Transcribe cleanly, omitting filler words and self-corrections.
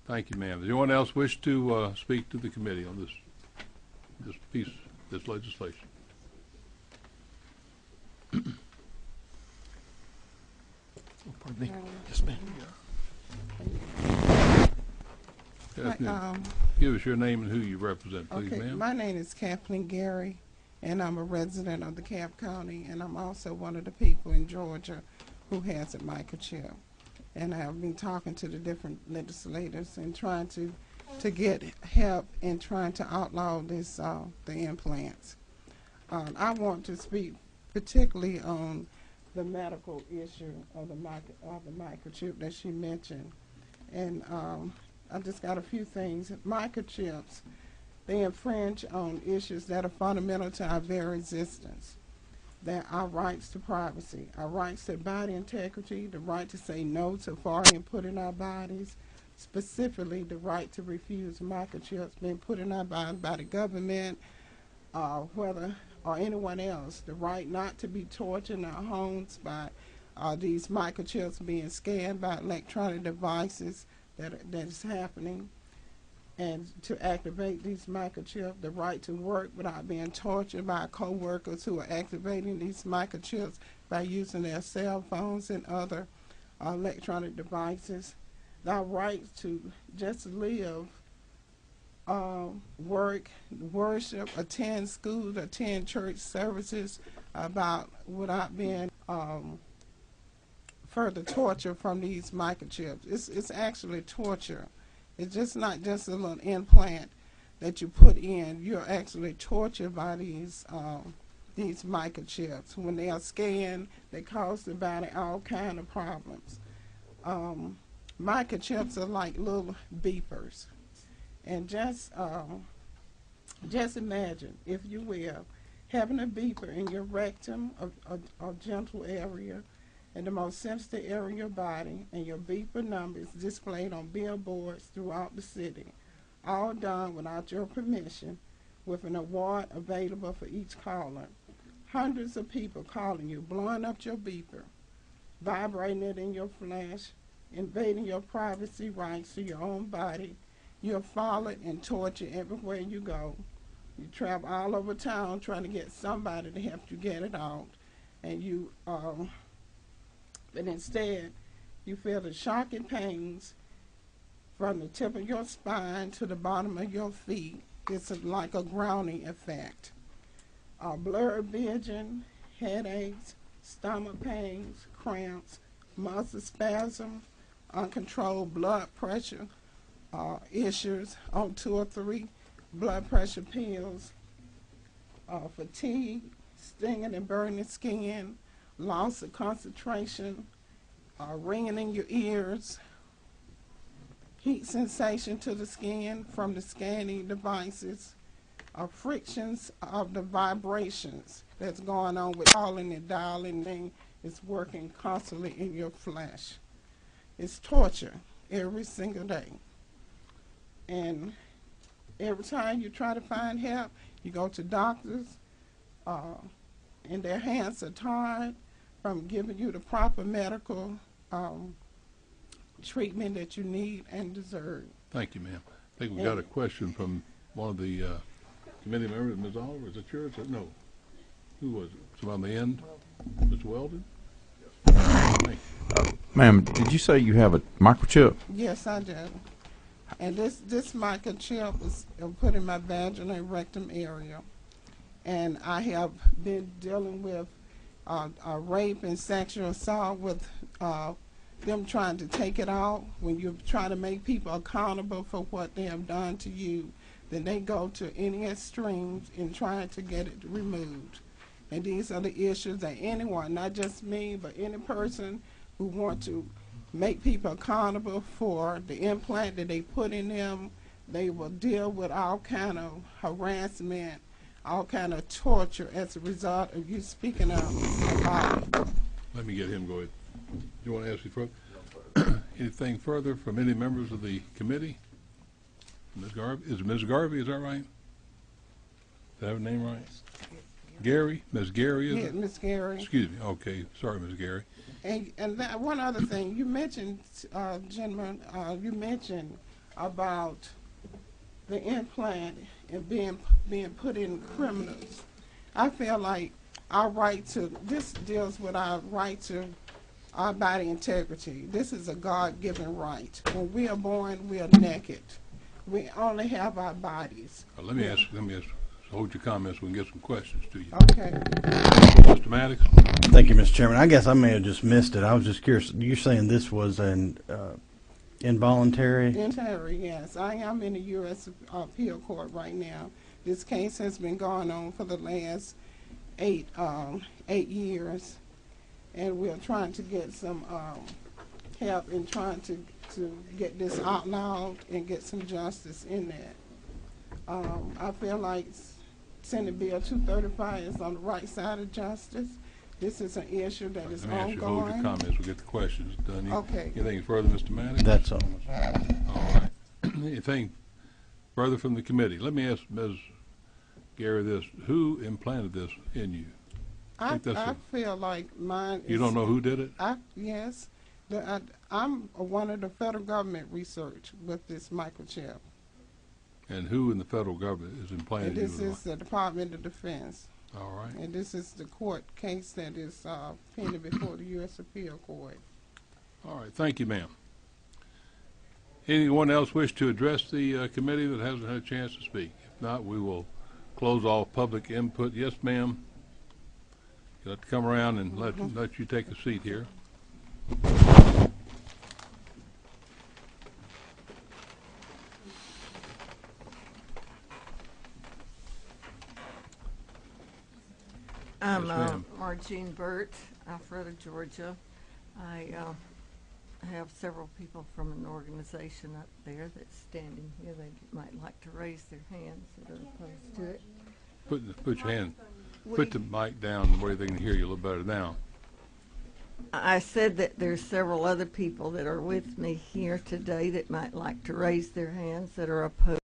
Thank you, ma'am. Does anyone else wish to speak to the committee on this piece, this legislation? Pardon me. Yes, ma'am. Give us your name and who you represent, please, Okay, ma'am. my name is Kathleen Gary, and I'm a resident of DeKalb County, and I'm also one of the people in Georgia who has a microchip. And I've been talking to the different legislators and trying to get help in trying to outlaw this the implants. I want to speak particularly on the medical issue of the microchip that she mentioned, and I just got a few things. Microchips, they infringe on issues that are fundamental to our very existence. That our rights to privacy, our rights to body integrity, the right to say no to foreign input in our bodies, specifically the right to refuse microchips being put in our bodies by the government, or anyone else, the right not to be tortured in our homes by these microchips being scanned by electronic devices that is happening, and to activate these microchips, the right to work without being tortured by co-workers who are activating these microchips by using their cell phones and other electronic devices, the right to just live, work, worship, attend schools, attend church services without being further torture from these microchips. It's actually torture. It's just not just a little implant that you put in. You're actually tortured by these microchips. When they are scanned, they cause the body all kind of problems. Microchips are like little beepers, and just imagine, if you will, having a beeper in your rectum, a genital area, in the most sensitive area of your body, and your beeper number is displayed on billboards throughout the city, all done without your permission, with an award available for each caller. Hundreds of people calling you, blowing up your beeper, vibrating it in your flesh, invading your privacy rights to your own body. You're followed and tortured everywhere you go. You travel all over town trying to get somebody to help you get it out, and but instead, you feel the shocking pains from the tip of your spine to the bottom of your feet. It's like a grounding effect. Blurred vision, headaches, stomach pains, cramps, muscle spasms, uncontrolled blood pressure issues on 2 or 3 blood pressure pills, fatigue, stinging and burning skin, loss of concentration, ringing in your ears, heat sensation to the skin from the scanning devices, frictions of the vibrations that's going on with calling and dialing thing is working constantly in your flesh. It's torture every single day. And every time you try to find help, you go to doctors, and their hands are tied from giving you the proper medical treatment that you need and deserve. Thank you, ma'am. I think we got a question from one of the committee members. Ms. Oliver, is it yours? No. Who was it? So on the end? Mr. Weldon? Ma'am, did you say you have a microchip? Yes, I do. And this microchip is put in my vaginal and rectum area. And I have been dealing with rape and sexual assault with them trying to take it out. When you try to make people accountable for what they have done to you, then they go to any extremes in trying to get it removed. And these are the issues that anyone, not just me, but any person who wants to make people accountable for the implant that they put in them, they will deal with all kind of harassment, all kind of torture as a result of you speaking out about it. Let me get him going. Do you want to ask me further? Anything further from any members of the committee? Ms. Garvey? Is Ms. Garvey, is that right? Did I have her name right? Gary? Ms. Gary, is Yeah, it? Ms. Gary. Excuse me. Okay. Sorry, Ms. Gary. And that one other thing, you mentioned, gentlemen, you mentioned about the implant and being put in criminals. I feel like our right to, this deals with our right to our body integrity. This is a God-given right. When we are born, we are naked. We only have our bodies. Let me ask, hold your comments, we can get some questions to you. Okay. Mr. Maddox? Thank you, Mr. Chairman. I guess I may have just missed it. I was just curious. You're saying this was an involuntary? Involuntary, yes. I am in the U.S. Appeal Court right now. This case has been going on for the last 8 years, and we're trying to get some help in trying to get this outlawed and get some justice in that. I feel like Senate Bill 235 is on the right side of justice. This is an issue that is Let me ask you, hold your ongoing. comments, we'll get the questions done. Okay. Anything further, Mr. Maddox? That's all. All right. Anything further from the committee? Let me ask Ms. Gary this. Who implanted this in you? I that's a- feel like mine is... You don't know who did it? Yes. I'm one of the federal government research with this microchip. And who in the federal government is And implanting you? this is the Department of Defense. All right. And this is the court case that is pending before the U.S. Appeal Court. All right. Thank you, ma'am. Anyone else wish to address the committee that hasn't had a chance to speak? If not, we will close all public input. Yes, ma'am. You'll have to come around and let you take a seat here. I'm Yes, ma'am. Margene Burt, Alpharetta, Georgia. I have several people from an organization up there that's standing here. They might like to raise their hands that are opposed to it. Put your hand, put the mic down where they can hear you a little better now. I said that there's several other people that are with me here today that might like to raise their hands that are opposed